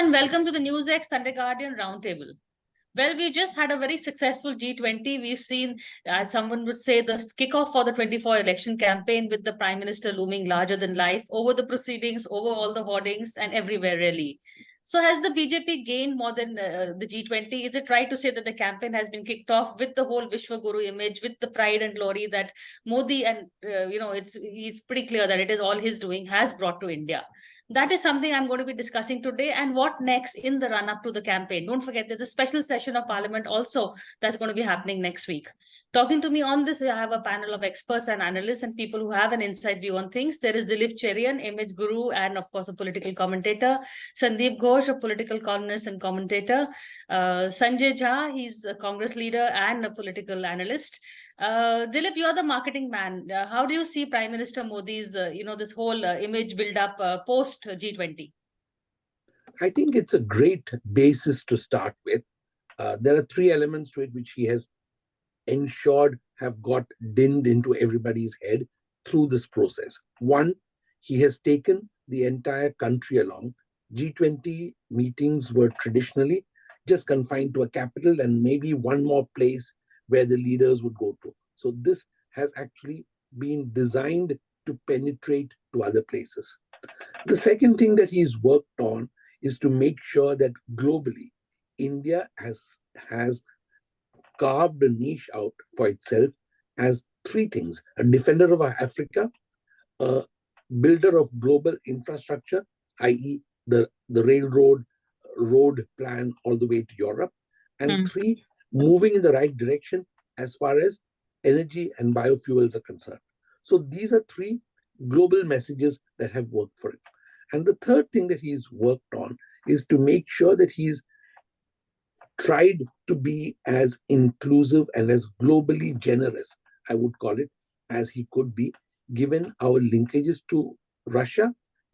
and welcome to the NewsX Sunday Guardian Roundtable. Well, we just had a very successful G20. We've seen, as someone would say, the kickoff for the 24 election campaign with the Prime Minister looming larger than life over the proceedings, over all the hoardings and everywhere really. So has the BJP gained more than the G20? Is it right to say that the campaign has been kicked off with the whole Vishwa Guru image, with the pride and glory that Modi and, he's pretty clear that it is all his doing, has brought to India? That is something I'm going to be discussing today. And what next in the run up to the campaign? Don't forget, there's a special session of Parliament also that's going to be happening next week. Talking to me on this, I have a panel of experts and analysts and people who have an inside view on things. There is Dilip Cherian, image guru, and of course, a political commentator. Sandeep Ghosh, a political columnist and commentator. Sanjay Jha, he's a Congress leader and a political analyst. Dilip, you're the marketing man. How do you see Prime Minister Modi's, this whole image build-up post G20? I think it's a great basis to start with. There are three elements to it which he has ensured have got dinned into everybody's head through this process. One, he has taken the entire country along. G20 meetings were traditionally just confined to a capital and maybe one more place where the leaders would go to. So this has actually been designed to penetrate to other places. The second thing that he's worked on is to make sure that globally, India has carved a niche out for itself as three things: a defender of Africa, a builder of global infrastructure, i.e. the road plan all the way to Europe, and three, moving in the right direction as far as energy and biofuels are concerned. So these are three global messages that have worked for him. And the third thing that he's worked on is to make sure that he's tried to be as inclusive and as globally generous, I would call it, as he could be, given our linkages to Russia,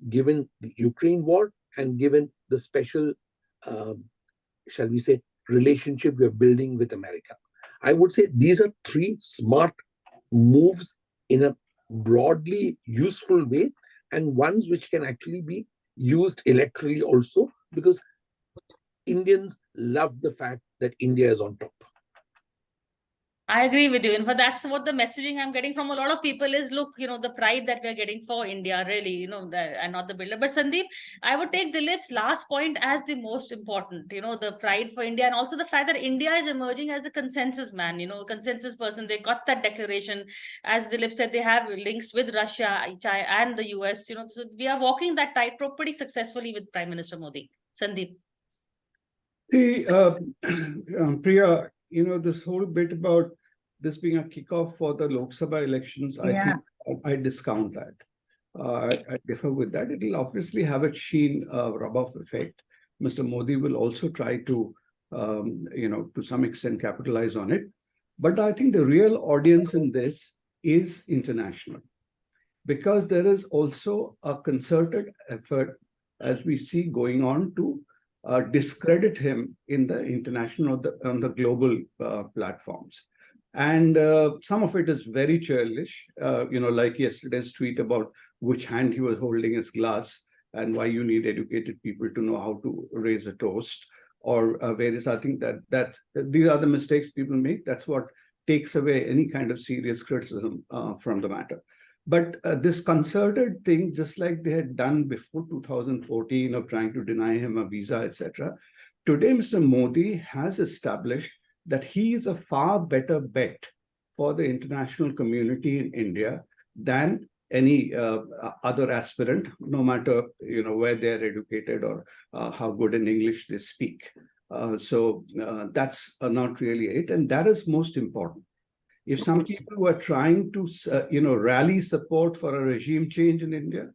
given the Ukraine war, and given the special, shall we say, relationship we're building with America. I would say these are three smart moves in a broadly useful way, and ones which can actually be used electorally also, because Indians love the fact that India is on top. I agree with you. And that's what the messaging I'm getting from a lot of people is, look, the pride that we're getting for India, really, and not the builder. But Sandeep, I would take Dilip's last point as the most important, the pride for India, and also the fact that India is emerging as a consensus man, consensus person. They got that declaration. As Dilip said, they have links with Russia, China, and the US, so we are walking that tightrope pretty successfully with Prime Minister Modi. Sandeep. See, Priya, this whole bit about this being a kickoff for the Lok Sabha elections, I think I discount that. I differ with that. It will obviously have a sheen rub-off effect. Mr. Modi will also try to, to some extent capitalize on it. But I think the real audience in this is international, because there is also a concerted effort, as we see going on, to discredit him in the international, on the global platforms. And some of it is very churlish, like yesterday's tweet about which hand he was holding his glass and why you need educated people to know how to raise a toast, or various. I think that these are the mistakes people make. That's what takes away any kind of serious criticism from the matter. But this concerted thing, just like they had done before 2014 of trying to deny him a visa, etc., today Mr. Modi has established that he is a far better bet for the international community in India than any other aspirant, no matter where they're educated or how good in English they speak. So that's not really it, and that is most important. If some people were trying to, rally support for a regime change in India,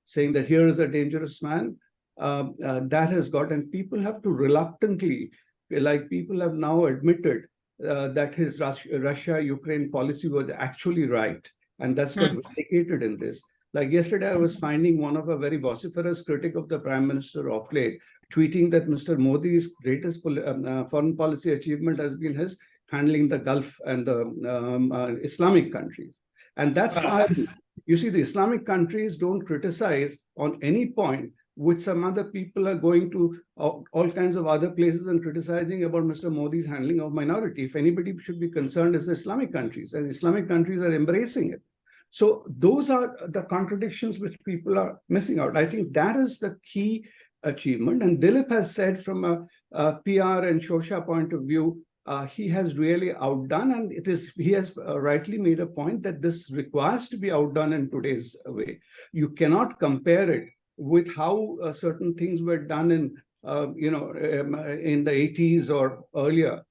saying that here is a dangerous man, that has got, and people have to reluctantly, like people have now admitted that his Russia-Ukraine policy was actually right, and that's got vindicated in this. Like yesterday, I was finding one of a very vociferous critic of the Prime Minister of late tweeting that Mr. Modi's greatest foreign policy achievement has been his handling the Gulf and the Islamic countries. And that's why, you see, the Islamic countries don't criticize on any point which some other people are going to all kinds of other places and criticizing about Mr. Modi's handling of minority. If anybody should be concerned, it's the Islamic countries, and Islamic countries are embracing it. So those are the contradictions which people are missing out. I think that is the key achievement. And Dilip has said from a PR and Shosha point of view, he has really outdone, and he has rightly made a point that this requires to be outdone in today's way. You cannot compare it with how certain things were done in in the 80s or earlier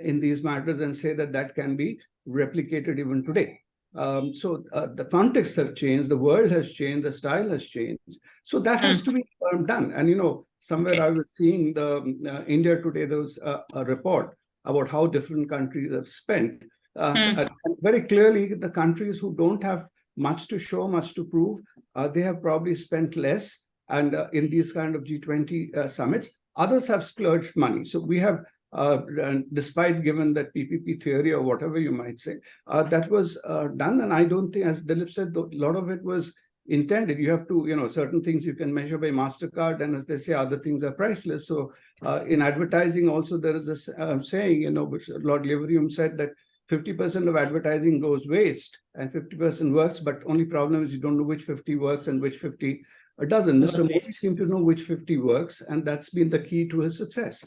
in these matters and say that that can be replicated even today. So the context have changed, the world has changed, the style has changed. So that has to be done. And somewhere I was seeing the India Today, there was a report about how different countries have spent. So, very clearly, the countries who don't have much to show, much to prove, they have probably spent less. And in these kind of G20 summits, others have splurged money. So we have, despite given that PPP theory or whatever you might say, that was done. And I don't think, as Dilip said, a lot of it was intended. You have to, certain things you can measure by MasterCard, and as they say, other things are priceless. So in advertising also, there is this saying, which Lord Leverhulme said, that 50% of advertising goes waste and 50% works, but only problem is you don't know which 50 works and which 50 doesn't. Mr. Modi seemed to know which 50 works, and that's been the key to his success.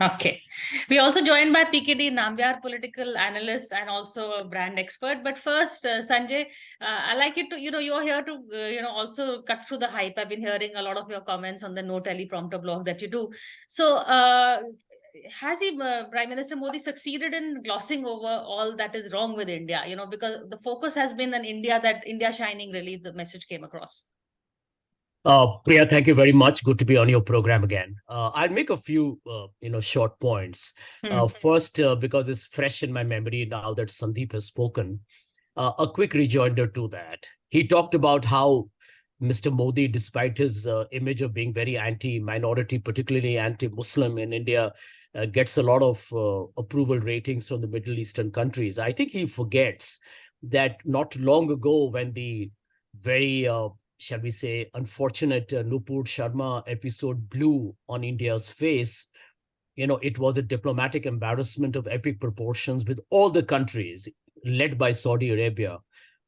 Okay. We also joined by PKD Nambiar, political analyst and also a brand expert. But first, Sanjay, I like you to, you're here to, also cut through the hype. I've been hearing a lot of your comments on the no teleprompter blog that you do. So has Prime Minister Modi succeeded in glossing over all that is wrong with India? Because the focus has been on India, that India shining, really, the message came across. Priya, thank you very much. Good to be on your program again. I'll make a few, short points. First, because it's fresh in my memory now that Sandeep has spoken, a quick rejoinder to that. He talked about how Mr. Modi, despite his image of being very anti-minority, particularly anti-Muslim in India, gets a lot of approval ratings from the Middle Eastern countries. I think he forgets that not long ago, when the very shall we say, unfortunate Nupur Sharma episode blew on India's face, it was a diplomatic embarrassment of epic proportions, with all the countries led by Saudi Arabia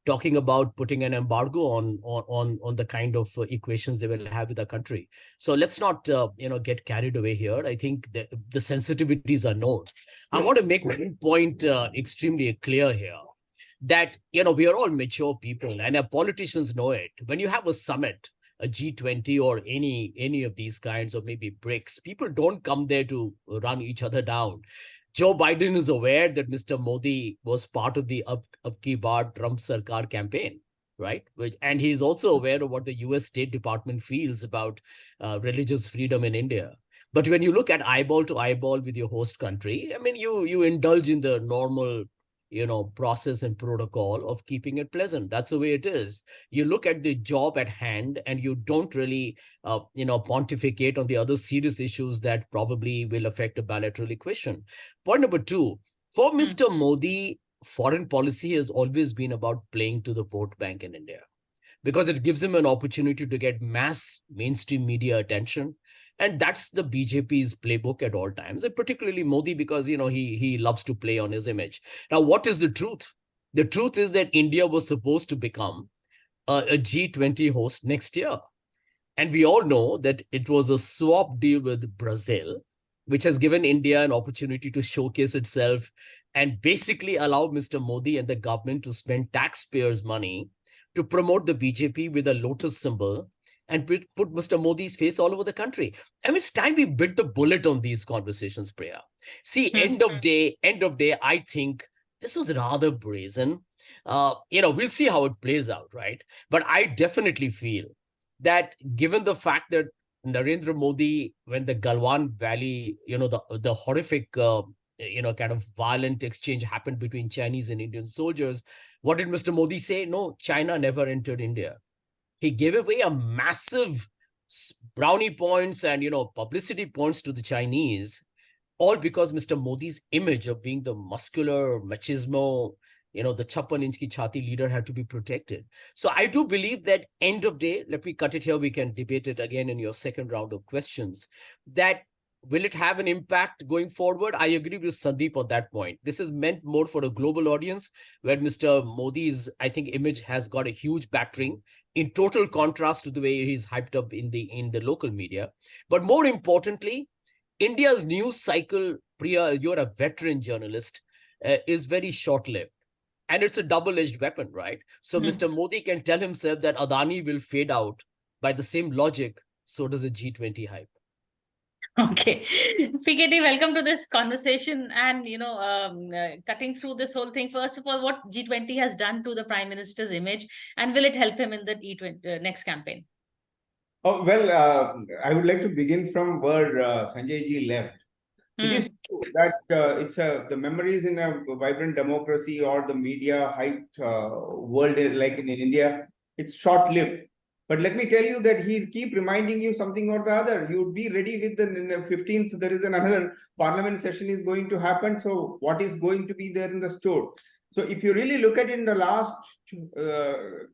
talking about putting an embargo on the kind of equations they will have with the country. So let's not get carried away here. I think the sensitivities are known. I want to make one point extremely clear here, that, we are all mature people, and our politicians know it. When you have a summit, a G20 or any of these kinds, or maybe BRICS, people don't come there to run each other down. Joe Biden is aware that Mr. Modi was part of the Ab Ki Baar Trump Sarkar campaign, right? And he's also aware of what the US State Department feels about religious freedom in India. But when you look at eyeball to eyeball with your host country, I mean, you indulge in the normal process and protocol of keeping it pleasant. That's the way it is. You look at the job at hand, and you don't really, pontificate on the other serious issues that probably will affect a bilateral equation. Point number two, for Mr. Modi, foreign policy has always been about playing to the vote bank in India, because it gives him an opportunity to get mass mainstream media attention. And that's the BJP's playbook at all times, and particularly Modi, because, he loves to play on his image. Now, what is the truth? The truth is that India was supposed to become a G20 host next year. And we all know that it was a swap deal with Brazil, which has given India an opportunity to showcase itself and basically allow Mr. Modi and the government to spend taxpayers' money to promote the BJP with a lotus symbol and put Mr. Modi's face all over the country. I mean, it's time we bit the bullet on these conversations, Priya. See, end of day, I think this was rather brazen. We'll see how it plays out, right? But I definitely feel that, given the fact that Narendra Modi, when the Galwan Valley, the horrific, kind of violent exchange happened between Chinese and Indian soldiers, what did Mr. Modi say? No, China never entered India. He gave away a massive brownie points and, publicity points to the Chinese, all because Mr. Modi's image of being the muscular machismo, the 56 ki chhati leader had to be protected. So I do believe that end of day, let me cut it here, we can debate it again in your second round of questions, that will it have an impact going forward? I agree with Sandeep on that point. This is meant more for a global audience, where Mr. Modi's, I think, image has got a huge battering, in total contrast to the way he's hyped up in the local media. But more importantly, India's news cycle, Priya, you're a veteran journalist, is very short-lived. And it's a double-edged weapon, right? So Mr. Modi can tell himself that Adani will fade out. By the same logic, so does a G20 hype. Okay. PKT, welcome to this conversation. And, cutting through this whole thing, first of all, what G20 has done to the Prime Minister's image, and will it help him in the E20 next campaign? Oh, well, I would like to begin from where Sanjay ji left. It is true that the memories in a vibrant democracy or the media hyped world like in India, it's short-lived. But let me tell you that he'll keep reminding you something or the other. You'd be ready with in the 15th, there is another parliament session is going to happen. So what is going to be there in the store? So if you really look at it in the last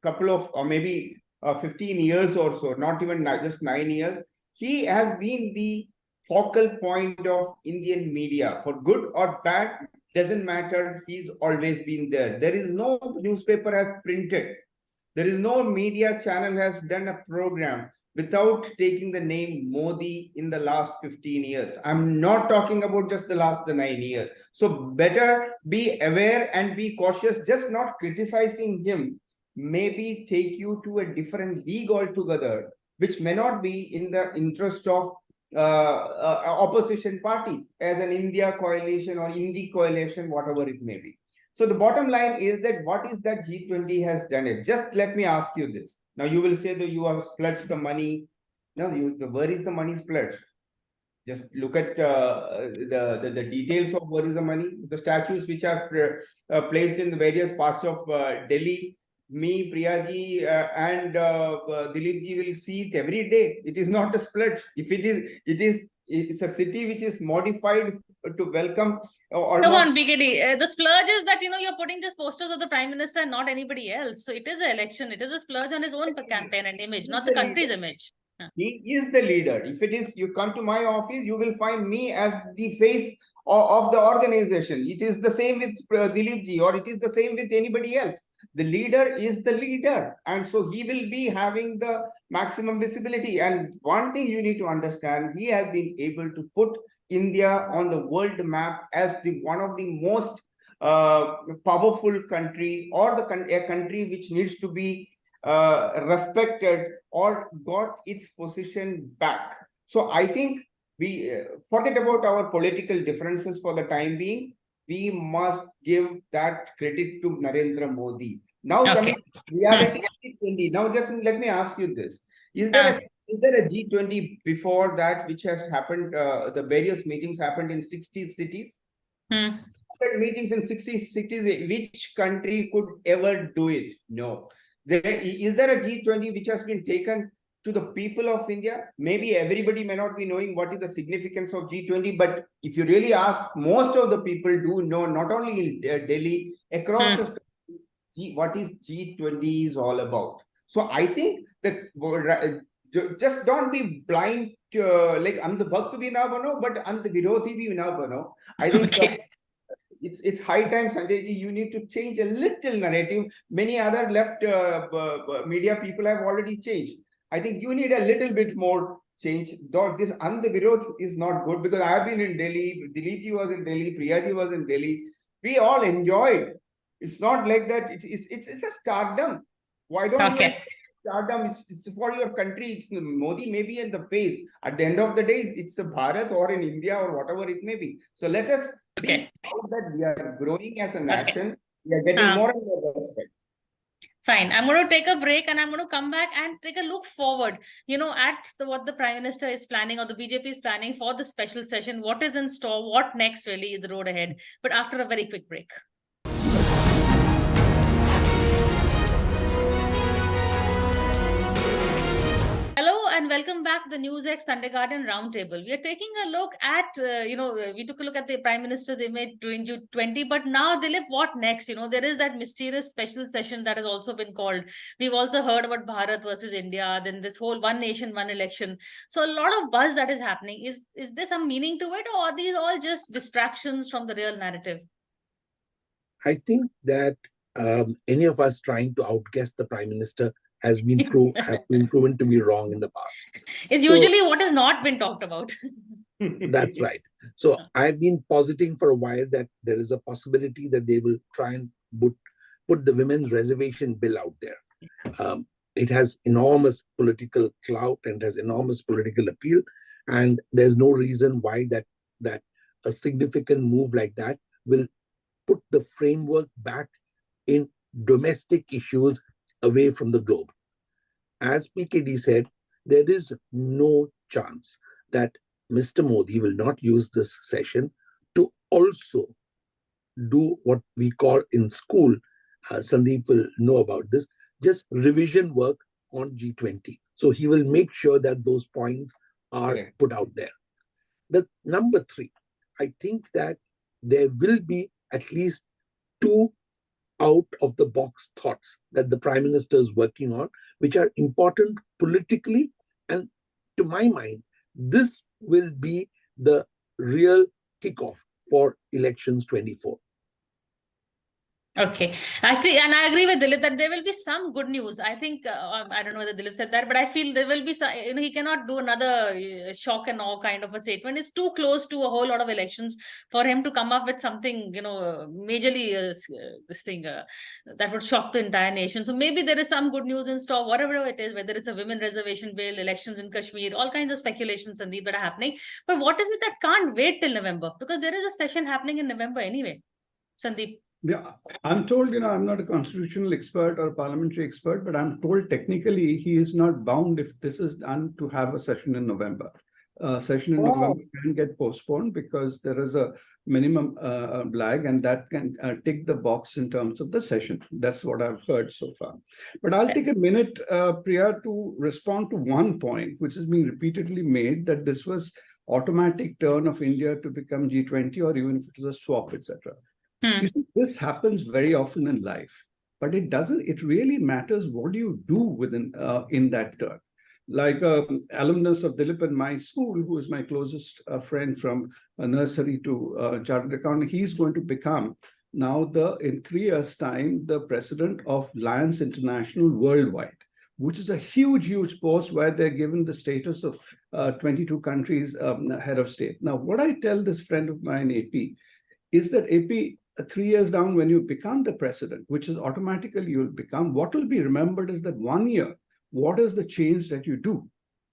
couple of, or maybe 15 years or so, not even just 9 years, he has been the focal point of Indian media. For good or bad, doesn't matter, he's always been there. There is no newspaper has printed, there is no media channel has done a program without taking the name Modi in the last 15 years. I'm not talking about just the last 9 years. So better be aware and be cautious. Just not criticizing him maybe take you to a different league altogether, which may not be in the interest of opposition parties as an India coalition or Indi coalition, whatever it may be. So the bottom line is that what is that G20 has done it? Just let me ask you this. Now you will say that you have pledged the money. No, where is the money pledged? Just look at the details of where is the money. The statues which are placed in the various parts of Delhi, me, Priya ji, and Dilip ji will see it every day. It is not a splurge. If it's a city which is modified to welcome. Come on, BKD. The splurge is that you're putting just posters of the Prime Minister and not anybody else. So it is an election. It is a splurge on his own campaign and image, not the country's image. He is the leader. If it is, you come to my office, you will find me as the face of the organization. It is the same with Dilip ji, or it is the same with anybody else. The leader is the leader, and so he will be having the maximum visibility. And one thing you need to understand, he has been able to put India on the world map as one of the most powerful country, or a country which needs to be respected or got its position back. So I think we forget about our political differences for the time being. We must give that credit to Narendra Modi. Now, we are at G20. Now, just let me ask you this: is there a G20 before that, which has happened? The various meetings happened in 60 cities. Meetings in 60 cities. Which country could ever do it? No. Is there a G20 which has been taken to the people of India? Maybe everybody may not be knowing what is the significance of G20, but if you really ask, most of the people do know, not only in Delhi, across the country, what is G20 is all about. So I think that just don't be blind to like the Bhakt bhi na bano, but the Virodhi bhi na bano. I think it's high time, Sanjay ji, you need to change a little narrative. Many other left media people have already changed. I think you need a little bit more change. This Andhvirod is not good, because I have been in Delhi, Dilip ji was in Delhi, Priya ji was in Delhi. We all enjoyed. It's not like that. It's a stardom. Why don't you stardom? It's for your country. It's Modi maybe in the face. At the end of the day, it's a Bharat or in India or whatever it may be. So let us be proud that we are growing as a nation. We are getting more and more respect. Fine. I'm going to take a break and I'm going to come back and take a look forward, at what the Prime Minister is planning or the BJP is planning for the special session. What is in store? What next really, the road ahead? But after a very quick break. Hello and welcome back to the NewsX Sunday Garden Roundtable. We are taking a look at, we took a look at the Prime Minister's image during G20, but now, Dilip, what next? There is that mysterious special session that has also been called. We've also heard about Bharat versus India, then this whole one nation, one election. So a lot of buzz that is happening. Is there some meaning to it, or are these all just distractions from the real narrative? I think that any of us trying to outguess the Prime Minister have been proven to be wrong in the past. It's usually what has not been talked about. That's right. So I've been positing for a while that there is a possibility that they will try and put the women's reservation bill out there. It has enormous political clout and has enormous political appeal, and there's no reason why that a significant move like that will put the framework back in domestic issues away from the globe. As PKD said, there is no chance that Mr. Modi will not use this session to also do what we call in school, Sandeep will know about this, just revision work on G20. So he will make sure that those points are put out there. The number 3, I think that there will be at least 2 out-of-the-box thoughts that the Prime Minister is working on, which are important politically. And to my mind, this will be the real kickoff for elections 24. Okay, actually, and I agree with Dilip that there will be some good news. I think, I don't know whether Dilip said that, but I feel there will be some, he cannot do another shock and awe kind of a statement. It's too close to a whole lot of elections for him to come up with something, majorly this thing that would shock the entire nation. So maybe there is some good news in store, whatever it is, whether it's a women reservation bill, elections in Kashmir, all kinds of speculations, Sandeep, that are happening. But what is it that can't wait till November? Because there is a session happening in November anyway, Sandeep. Yeah, I'm told, I'm not a constitutional expert or parliamentary expert, but I'm told technically he is not bound if this is done to have a session in November. Session in November can get postponed because there is a minimum lag, and that can tick the box in terms of the session. That's what I've heard so far. But I'll take a minute, Priya, to respond to one point, which is being repeatedly made, that this was automatic turn of India to become G20, or even if it was a swap, etc. You see, this happens very often in life, but it doesn't. It really matters what do you do within in that turn. Like alumnus of Dilip and my school, who is my closest friend from nursery to chartered accountant, he's going to become now in 3 years' time the president of Lions International worldwide, which is a huge post where they're given the status of 22 countries head of state. Now, what I tell this friend of mine, AP, is that AP, 3 years down, when you become the president, which is automatically you'll become, what will be remembered is that 1 year, what is the change that you do?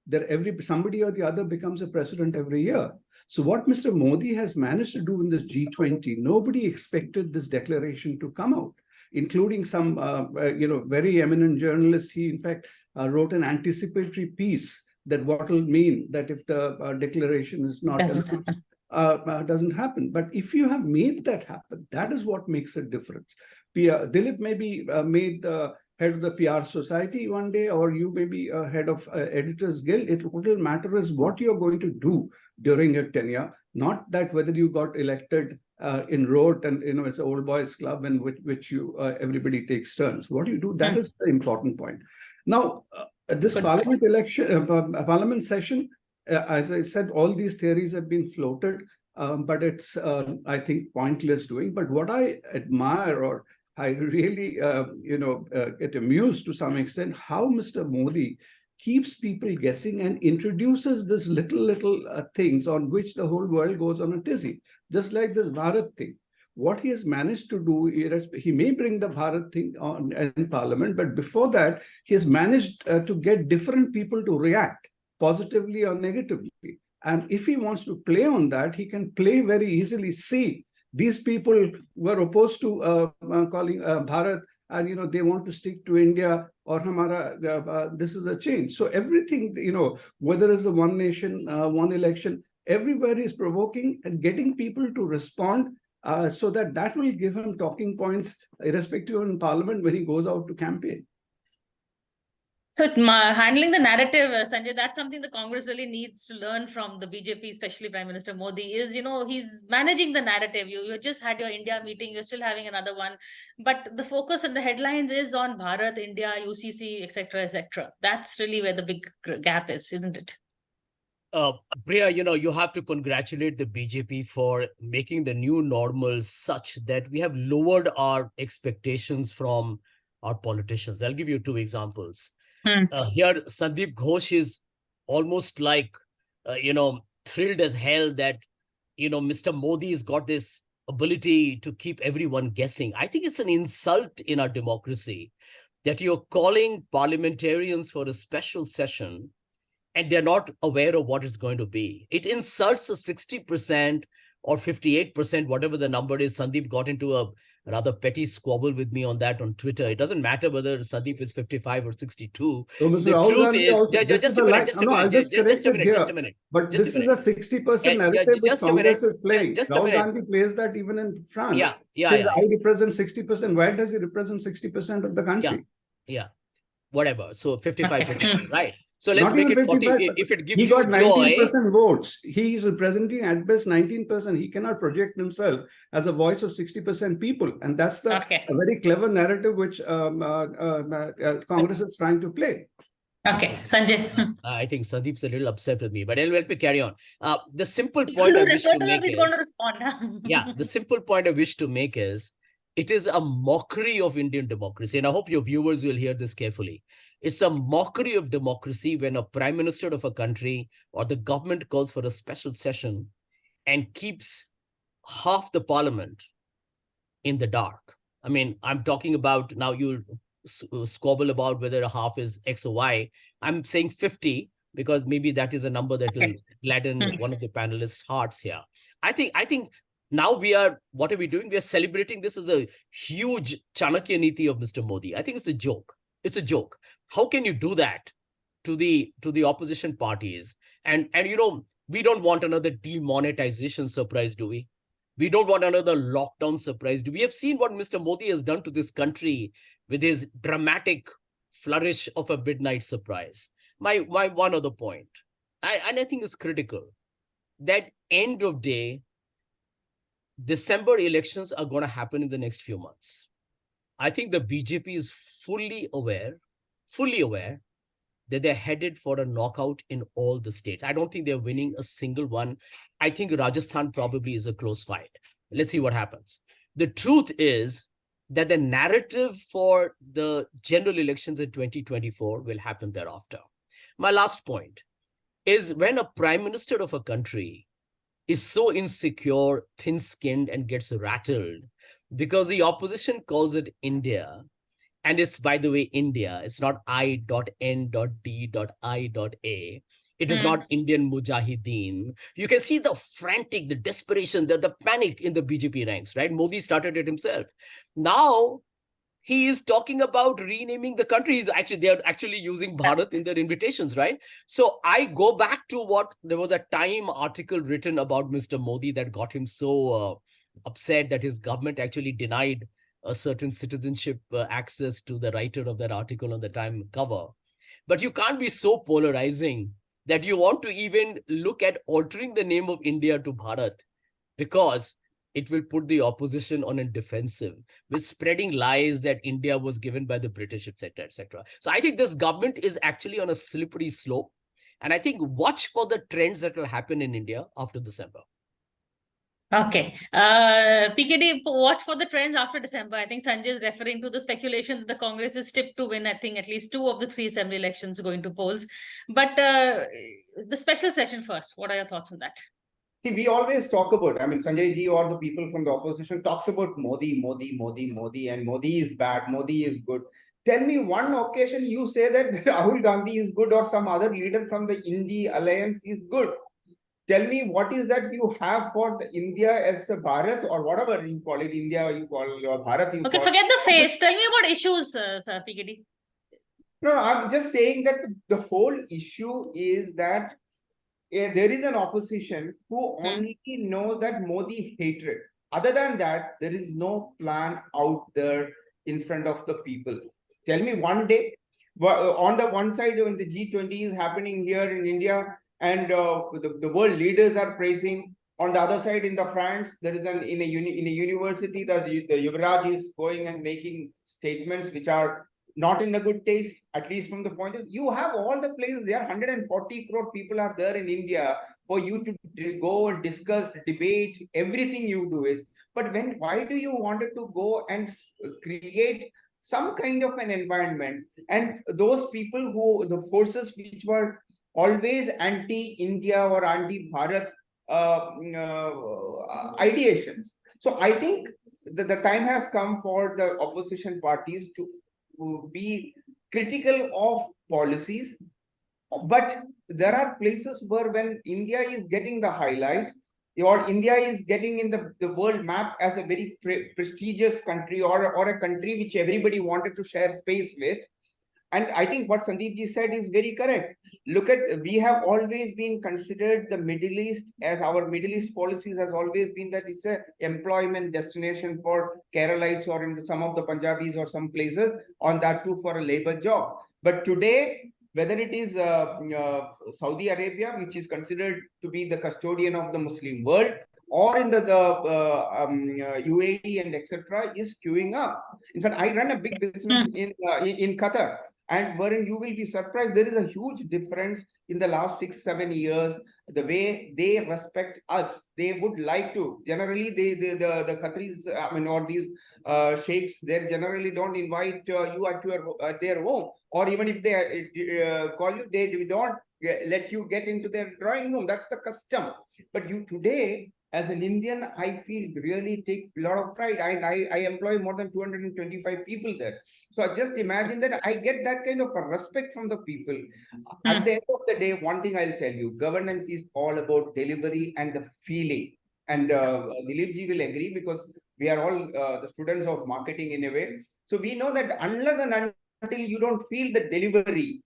That somebody or the other becomes a president every year. So what Mr. Modi has managed to do in this G20, nobody expected this declaration to come out, including some, very eminent journalists. He, in fact, wrote an anticipatory piece that what will mean that if the declaration is not doesn't happen. But if you have made that happen, that is what makes a difference. Dilip may be made the head of the PR society one day, or you may be head of Editors Guild. What will matter is what you're going to do during your tenure, not that whether you got elected in rote and it's an old boys club in which you everybody takes turns. What do you do? That is the important point. Now, this parliament session, as I said, all these theories have been floated, but it's, I think, pointless doing. But what I admire, or I really, get amused to some extent, how Mr. Modi keeps people guessing and introduces this little things on which the whole world goes on a tizzy, just like this Bharat thing. What he has managed to do, he may bring the Bharat thing on in Parliament, but before that, he has managed to get different people to react positively or negatively. And if he wants to play on that, he can play very easily. See, these people were opposed to calling Bharat, and they want to stick to India, or this is a change. So everything, whether it's the one nation, one election, everywhere is provoking and getting people to respond, so that will give him talking points, irrespective in Parliament when he goes out to campaign. So handling the narrative, Sanjay, that's something the Congress really needs to learn from the BJP, especially Prime Minister Modi, is, he's managing the narrative. You just had your India meeting, you're still having another one. But the focus and the headlines is on Bharat, India, UCC, etc., etc. That's really where the big gap is, isn't it? Priya, you have to congratulate the BJP for making the new normal such that we have lowered our expectations from our politicians. I'll give you two examples. Here, Sandeep Ghosh is almost like, thrilled as hell that, Mr. Modi has got this ability to keep everyone guessing. I think it's an insult in our democracy that you're calling parliamentarians for a special session and they're not aware of what it's going to be. It insults the 60% or 58%, whatever the number is. Sandeep got into a rather petty squabble with me on that on Twitter. It doesn't matter whether Sandeep is 55 or 62. So, Mr. The Rahul truth Gandhi is, also, just a minute, just a minute. But Just this a is minute. a 60% narrative which Just a minute. Congress is playing. Just a Rahul minute. Gandhi plays that even in France. Yeah. Says, I represent 60%. Where does he represent 60% of the country? Yeah. Whatever. So 55%, right? So let's Not make even it 40. 55. If it gives He you got joy. 19% votes. He is representing at best 19%. He cannot project himself as a voice of 60% people. And that's a very clever narrative which Congress is trying to play. Okay, Sanjay. I think Sandeep's a little upset with me, but let me carry on. The simple point I wish to make is, the simple point I wish to make is, it is a mockery of Indian democracy. And I hope your viewers will hear this carefully. It's a mockery of democracy when a prime minister of a country or the government calls for a special session and keeps half the parliament in the dark. I mean, I'm talking about, now you'll squabble about whether a half is X or Y. I'm saying 50 because maybe that is a number that will gladden one of the panelists' hearts here. I think now what are we doing? We are celebrating this as a huge Chanakya Niti of Mr. Modi. I think it's a joke. It's a joke. How can you do that to the opposition parties? And we don't want another demonetization surprise, do we? We don't want another lockdown surprise. We have seen what Mr. Modi has done to this country with his dramatic flourish of a midnight surprise. My one other point, and I think it's critical, that end of day, December elections are going to happen in the next few months. I think the BJP is fully aware that they're headed for a knockout in all the states. I don't think they're winning a single one. I think Rajasthan probably is a close fight. Let's see what happens. The truth is that the narrative for the general elections in 2024 will happen thereafter. My last point is, when a prime minister of a country is so insecure, thin-skinned, and gets rattled because the opposition calls it India, and it's, by the way, India. It's not I.N.D.I.A. It is not Indian Mujahideen. You can see the frantic, the desperation, the panic in the BJP ranks, right? Modi started it himself. Now he is talking about renaming the country. They're actually using Bharat in their invitations, right? So I go back to there was a Time article written about Mr. Modi that got him so upset that his government actually denied a certain citizenship access to the writer of that article on the Time cover. But you can't be so polarizing that you want to even look at altering the name of India to Bharat, because it will put the opposition on a defensive with spreading lies that India was given by the British, etc., etc. So I think this government is actually on a slippery slope. And I think watch for the trends that will happen in India after December. Okay. PKD, watch for the trends after December. I think Sanjay is referring to the speculation that the Congress is tipped to win, I think, at least 2 of the 3 assembly elections going to polls. But the special session first, what are your thoughts on that? See, we always talk about, Sanjay ji or the people from the opposition talks about Modi, and Modi is bad, Modi is good. Tell me one occasion you say that Rahul Gandhi is good or some other leader from the Indi alliance is good. Tell me what is that you have for the India as a Bharat, or whatever you call it, India you call it, or Bharat you call it. Okay, forget the face. Tell me about issues, Sir PKD. No, I'm just saying that the whole issue is that there is an opposition who only know that Modi hatred. Other than that, there is no plan out there in front of the people. Tell me one day On the one side, when the G20 is happening here in India, and the world leaders are praising. On the other side, in the France, there is in a university, the Yuvraj is going and making statements which are not in a good taste, at least from the point of you have all the places there. 140 crore people are there in India for you to go and discuss, debate, everything you do it. But why do you wanted to go and create some kind of an environment? And those people the forces which were always anti-India or anti-Bharat ideations. So I think that the time has come for the opposition parties to be critical of policies, but there are places where when India is getting the highlight, or India is getting in the world map as a very prestigious country, or a country which everybody wanted to share space with. And I think what Sandeepji said is very correct. Look at, we have always been considered the Middle East, as our Middle East policies has always been that it's a employment destination for Keralites, or in some of the Punjabis or some places, on that too for a labor job. But today, whether it is Saudi Arabia, which is considered to be the custodian of the Muslim world, or in the UAE and etc., is queuing up. In fact, I run a big business in Qatar, and wherein you will be surprised, there is a huge difference in the last 6-7 years, the way they respect us. They would like to. Generally, the Qataris, or these sheikhs, they generally don't invite you at their home, or even if they call you, they don't let you get into their drawing room. That's the custom. But you today, as an Indian, I feel really take a lot of pride. I employ more than 225 people there. So I just imagine that I get that kind of a respect from the people. At the end of the day, one thing I'll tell you, governance is all about delivery and the feeling. And Dilipji will agree, because we are all the students of marketing in a way. So we know that unless and until you don't feel the delivery,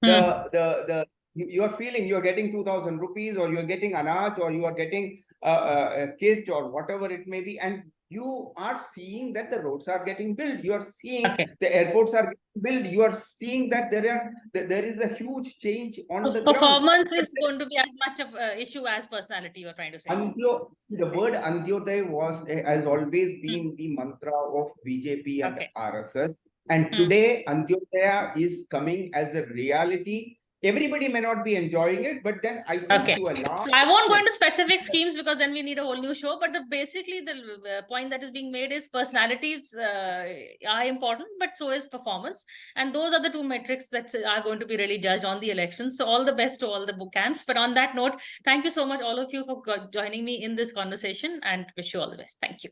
you are feeling you're getting 2,000 rupees, or you're getting anaj, or you are getting a kit, or whatever it may be, and you are seeing that the roads are getting built, you are seeing the airports are getting built, you are seeing that there is a huge change on the ground. Performance is going to be as much of an issue as personality, you're trying to say. The word Antyodaya has always been the mantra of BJP and RSS, and today Antyodaya is coming as a reality. Everybody may not be enjoying it, but then I think to a large... So I won't go into specific schemes, because then we need a whole new show. But basically the point that is being made is personalities are important, but so is performance. And those are the two metrics that are going to be really judged on the election. So all the best to all the book camps. But on that note, thank you so much, all of you, for joining me in this conversation, and wish you all the best. Thank you.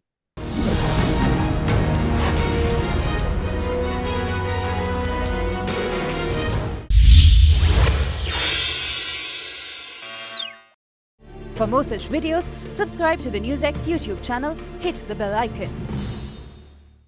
For more such videos, subscribe to the NewsX YouTube channel, hit the bell icon.